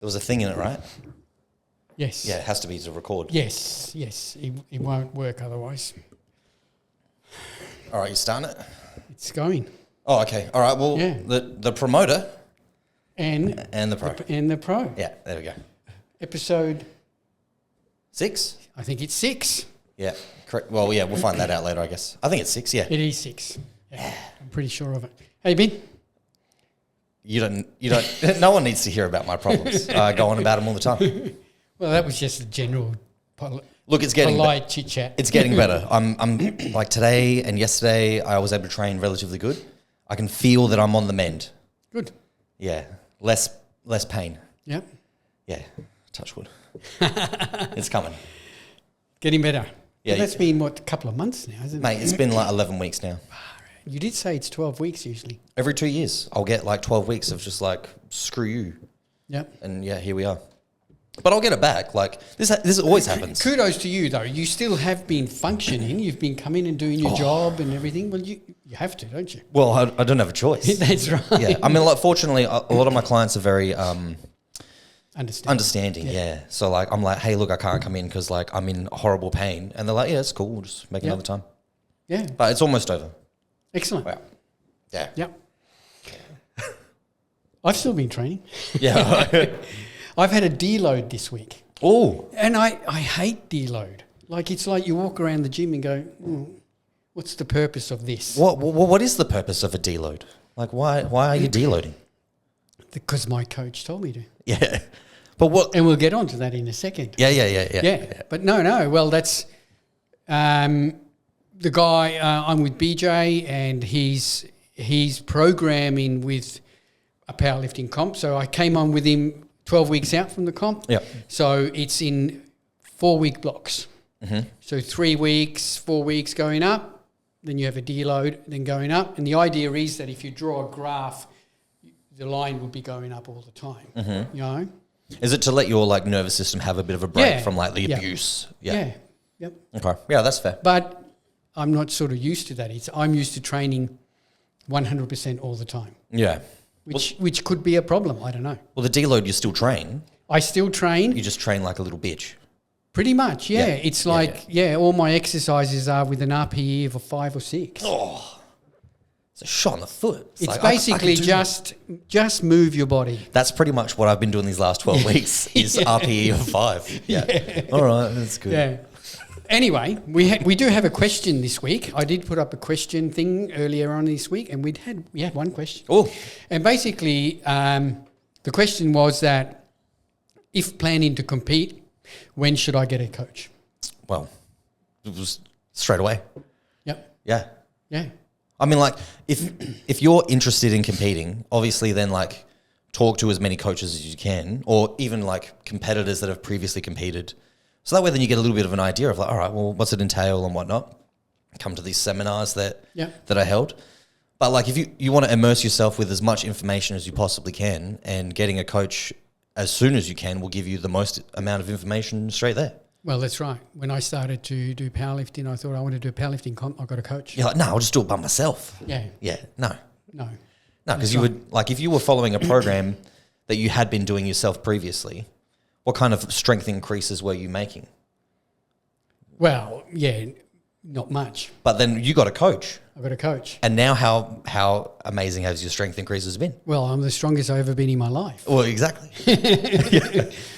There was a thing in it, right? Yes. Yeah, it has to be to record. Yes. It won't work otherwise. All right, you starting it? It's going. Oh, okay. All right. Well, Yeah. the promoter And the pro. the pro. Yeah, there we go. Episode, 6? I think it's 6. Yeah, correct. Well, yeah, we'll find that out later, I guess. I think it's 6, yeah. It is 6. Yeah, I'm pretty sure of it. Hey, Ben. You don't, no one needs to hear about my problems. I go on about them all the time. Well, that was just a general Look, it's getting polite chit-chat. It's getting better. I'm like today and yesterday, I was able to train relatively good. I can feel that I'm on the mend. Good. Yeah, less pain. Yep. Yeah, touch wood. It's coming. Getting better. Yeah, Well, that's been, a couple of months now, isn't it? Mate, it's been like 11 weeks now. You did say it's 12 weeks usually. Every 2 years, I'll get like 12 weeks of just like, screw you. Yep. And yeah, here we are. But I'll get it back. Like, this always happens. Kudos to you, though. You still have been functioning. You've been coming and doing your job and everything. Well, you have to, don't you? Well, I don't have a choice. That's right. Yeah, I mean, like, fortunately, a lot of my clients are very Understanding. yeah. So, like, I'm like, hey, look, I can't come in because, like, I'm in horrible pain. And they're like, yeah, it's cool. We'll just make another time. Yeah. But it's almost over. Excellent. Wow. Yeah. Yep. I've still been training. Yeah. I've had a deload this week. Oh. And I hate deload. Like, it's like you walk around the gym and go, what's the purpose of this? What is the purpose of a deload? Like, why are you deloading? Because my coach told me to. Yeah. But what? And we'll get on to that in a second. Yeah. But no. Well, that's the guy. I'm with BJ, and he's programming with a powerlifting comp. So I came on with him 12 weeks out from the comp. Yeah. So it's in 4-week blocks. Mm-hmm. So 3 weeks, 4 weeks going up, then you have a deload, then going up. And the idea is that if you draw a graph, the line will be going up all the time. Mm-hmm. You know? Is it to let your like nervous system have a bit of a break Yeah. from like the Yeah. abuse? Yeah. Yep. Okay. Yeah, that's fair. But I'm not sort of used to that. I'm used to training 100% all the time, Yeah. which could be a problem. I don't know. Well, the deload, you still train. I still train. You just train like a little bitch. Pretty much, yeah. Yeah. It's like, all my exercises are with an RPE of a 5 or 6. Oh, it's a shot in the foot. It's like, basically I can do just move your body. That's pretty much what I've been doing these last 12 weeks is RPE of 5. Yeah. All right, that's good. Yeah. Anyway, we do have a question this week. I did put up a question thing earlier on this week, and we had one question. Oh. And basically, the question was that if planning to compete, when should I get a coach? Well, it was straight away. Yep. Yeah. Yeah. I mean, like, if you're interested in competing, obviously then, like, talk to as many coaches as you can, or even, like, competitors that have previously competed. So that way then you get a little bit of an idea of, like, all right, well, what's it entail and whatnot. Come to these seminars that are held. But, like, if you want to immerse yourself with as much information as you possibly can, and getting a coach as soon as you can will give you the most amount of information straight there. Well, that's right. When I started to do powerlifting, I thought I want to do a powerlifting comp. I got a coach. You're like, no, I'll just do it by myself. Yeah. Yeah, no. No. No, because you would, like, if you were following a program that you had been doing yourself previously, what kind of strength increases were you making? Well, yeah, not much. But then you got a coach. I got a coach. And now how amazing has your strength increases been? Well, I'm the strongest I've ever been in my life. Well, exactly.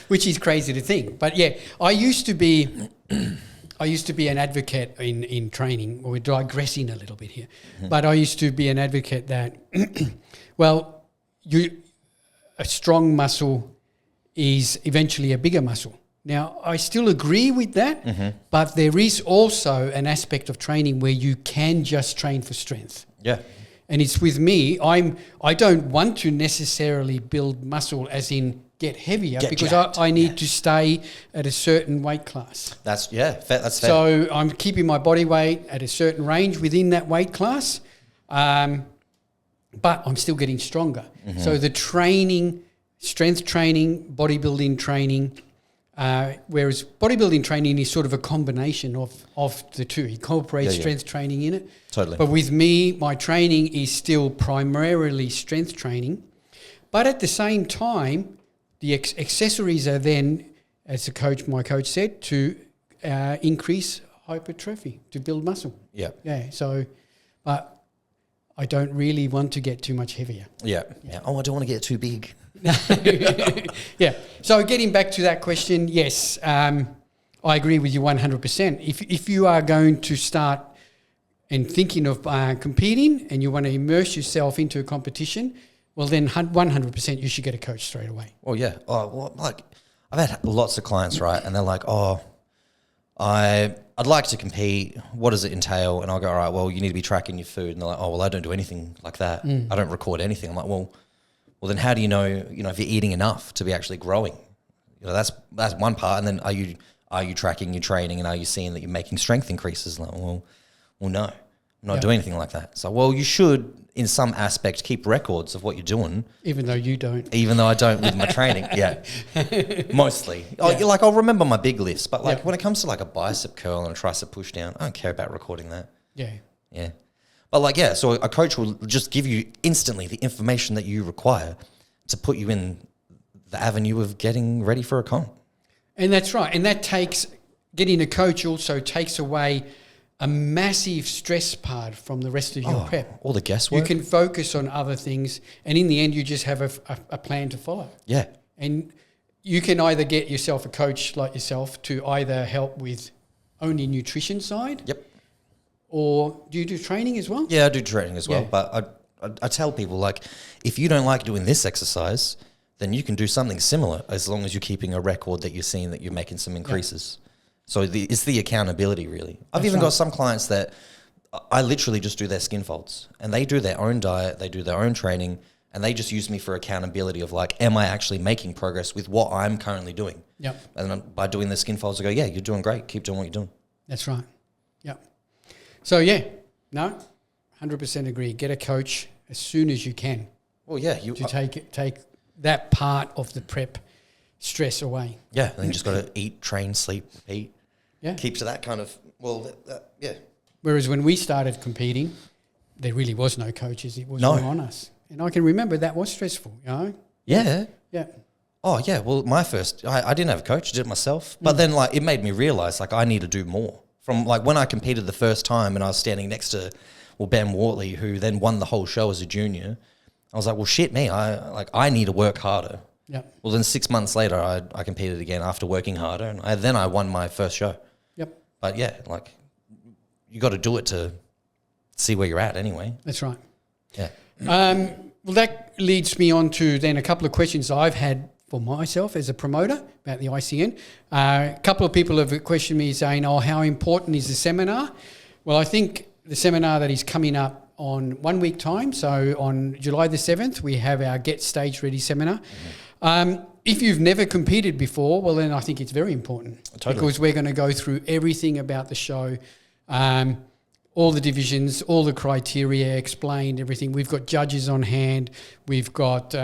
Which is crazy to think. But yeah, I used to be an advocate in training. We're digressing a little bit here. Mm-hmm. But I used to be an advocate that, well, a strong muscle is eventually a bigger muscle. Now, I still agree with that, but there is also an aspect of training where you can just train for strength. Yeah. And it's with me, I don't want to necessarily build muscle as in get heavier because I need to stay at a certain weight class. That's fair. So I'm keeping my body weight at a certain range within that weight class, but I'm still getting stronger. Mm-hmm. So the training, strength training, bodybuilding training, whereas bodybuilding training is sort of a combination of the two. It incorporates strength training in it. Totally. But with me, my training is still primarily strength training. But at the same time, the accessories are then, as my coach said, to increase hypertrophy, to build muscle. Yeah. Yeah. So, but I don't really want to get too much heavier. Yeah. Oh, I don't want to get too big. Yeah. So getting back to that question, yes, I agree with you 100%. If you are going to start and thinking of competing and you want to immerse yourself into a competition, well then 100% you should get a coach straight away. Oh yeah. Oh, well, like I've had lots of clients, right? And they're like, oh, I'd like to compete. What does it entail? And I'll go, all right, well, you need to be tracking your food. And they're like, oh, well, I don't do anything like that. I don't record anything. I'm like, well, then how do you know if you're eating enough to be actually growing? That's one part. And then are you tracking your training, and are you seeing that you're making strength increases? Like, well, no, I'm not doing anything like that. So, well, you should, in some aspect, keep records of what you're doing. Even though you don't. Even though I don't with my training. Yeah. Mostly. Like, I'll remember my big lifts, but like when it comes to like a bicep curl and a tricep push down, I don't care about recording that. Yeah. Yeah. But like, so a coach will just give you instantly the information that you require to put you in the avenue of getting ready for a comp. And that's right. And that getting a coach also takes away a massive stress part from the rest of your prep. All the guesswork. You can focus on other things, and in the end, you just have a plan to follow. Yeah. And you can either get yourself a coach like yourself to either help with only nutrition side. Yep. Or do you do training as well? Yeah, I do training as well. But I tell people, like, if you don't like doing this exercise, then you can do something similar as long as you're keeping a record that you're seeing that you're making some increases. Yeah. So it's the accountability, really. I've even got some clients that I literally just do their skin folds, and they do their own diet, they do their own training, and they just use me for accountability of like, am I actually making progress with what I'm currently doing? Yep. And then by doing the skin folds, I go, yeah, you're doing great. Keep doing what you're doing. That's right. Yep. So 100% agree. Get a coach as soon as you can. Well, yeah. To take that part of the prep stress away. Yeah, and then you just got to eat, train, sleep, repeat. Yeah. Keep to that kind of, yeah. Whereas when we started competing, there really was no coaches. It was all on us. And I can remember that was stressful, Yeah. Yeah. Oh, yeah. Well, my first, I didn't have a coach. I did it myself. But then, like, it made me realize, like, I need to do more. From, like, when I competed the first time and I was standing next to, Ben Wortley, who then won the whole show as a junior, I was like, well, shit me. I need to work harder. Yeah. Well, then 6 months later, I competed again after working harder, and then I won my first show. Yep. But yeah, like, you got to do it to see where you're at anyway. That's right. Yeah. Well, that leads me on to then a couple of questions I've had for myself as a promoter about the ICN. A couple of people have questioned me saying, oh, how important is the seminar? Well, I think the seminar that is coming up on 1 week time, so on July the 7th, we have our Get Stage Ready seminar. Mm-hmm. If you've never competed before, well, then I think it's very important. Totally. Because we're going to go through everything about the show, all the divisions, all the criteria, explained everything. We've got judges on hand. We've got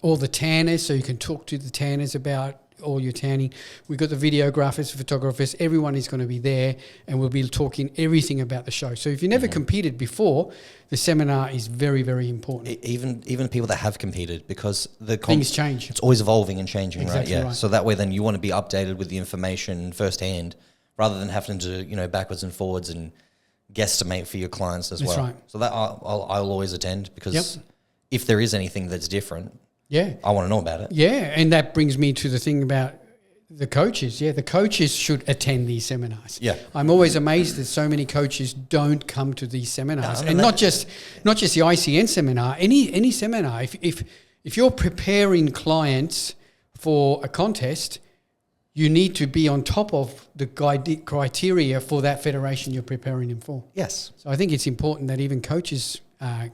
all the tanners, so you can talk to the tanners about all your tanning. We've got the videographers, photographers. Everyone is going to be there, and we'll be talking everything about the show. So if you never competed before, the seminar is very, very important. Even people that have competed, because things change. It's always evolving and changing, exactly right? Yeah. Right. So that way, then you want to be updated with the information firsthand, rather than having to backwards and forwards and guesstimate for your clients as well. That's right. So that I'll always attend, because if there is anything that's different, I want to know about it. Yeah, and that brings me to the thing about the coaches. Yeah, the coaches should attend these seminars. Yeah. I'm always amazed that so many coaches don't come to these seminars. And not just the ICN seminar, any seminar. If you're preparing clients for a contest, you need to be on top of the criteria for that federation you're preparing them for. Yes. So I think it's important that even coaches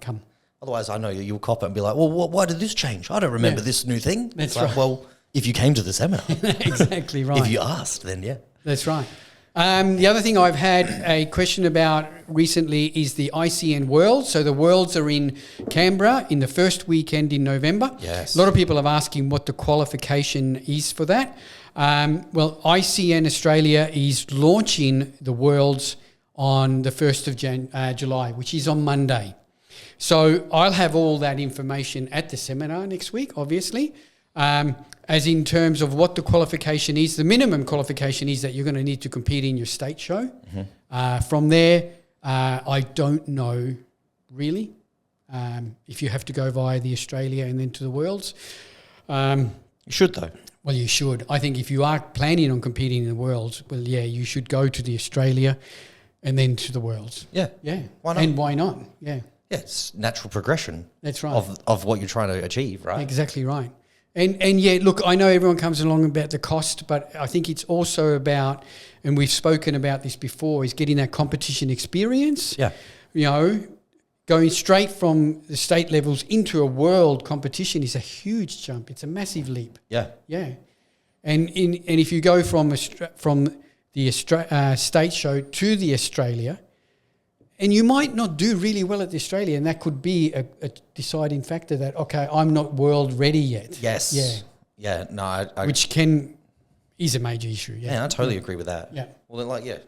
come. Otherwise, I know you'll cop it and be like, well, why did this change? I don't remember this new thing. That's right. Well, if you came to the seminar. Exactly right. If you asked, then yeah. That's right. The other thing I've had a question about recently is the ICN Worlds. So the Worlds are in Canberra in the first weekend in November. Yes. A lot of people are asking what the qualification is for that. Well, ICN Australia is launching the Worlds on the 1st of July, which is on Monday. So I'll have all that information at the seminar next week, obviously. As in terms of what the qualification is, the minimum qualification is that you're going to need to compete in your state show. From there, I don't know really if you have to go via the Australia and then to the Worlds. You should though. Well, you should. I think if you are planning on competing in the Worlds, well, yeah, you should go to the Australia and then to the Worlds. Yeah. Yeah. Why not? And why not? Yeah. Yeah, it's natural progression. That's right. Of what you're trying to achieve, right? Exactly right. And yeah, look, I know everyone comes along about the cost, but I think it's also about, and we've spoken about this before, is getting that competition experience. Yeah. You know, going straight from the state levels into a world competition is a huge jump. It's a massive leap. Yeah. Yeah. And if you go from the state show to the Australia, and you might not do really well at the Australia, and that could be a deciding factor that, okay, I'm not world ready yet. Yes. Yeah. Yeah. No, I Which is a major issue. Yeah. I totally agree with that. Yeah. Well, then, yeah.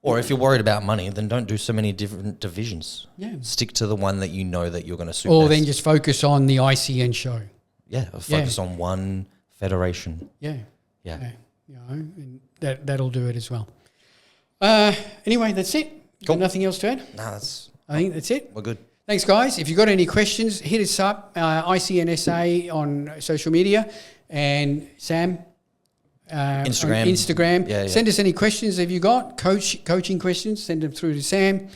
Or if you're worried about money, then don't do so many different divisions. Yeah. Stick to the one that you know that you're going to suit Or best. then just focus on the ICN show. Yeah. Focus on one federation. Yeah. Yeah. You know, and that'll do it as well. Anyway, that's it. Cool. Got nothing else to add? No, I think that's it. we're good. Thanks, guys. If you've got any questions, hit us up, ICNSA on social media, and Sam, Instagram. on Instagram. Yeah. Send us any questions if you got, coaching questions, send them through to Sam.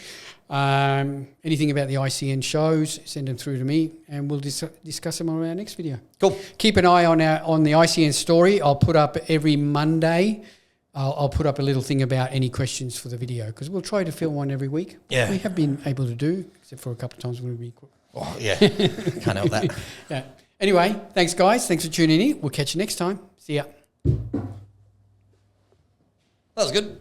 Anything about the ICN shows, send them through to me, and we'll discuss them on our next video. Cool. Keep an eye on the ICN story. I'll put up every Monday. I'll put up a little thing about any questions for the video, because we'll try to film one every week. Yeah. We have been able to do, except for a couple of times when we Oh, yeah. Can't help that. Yeah. Anyway, thanks, guys. Thanks for tuning in. We'll catch you next time. See ya. That was good.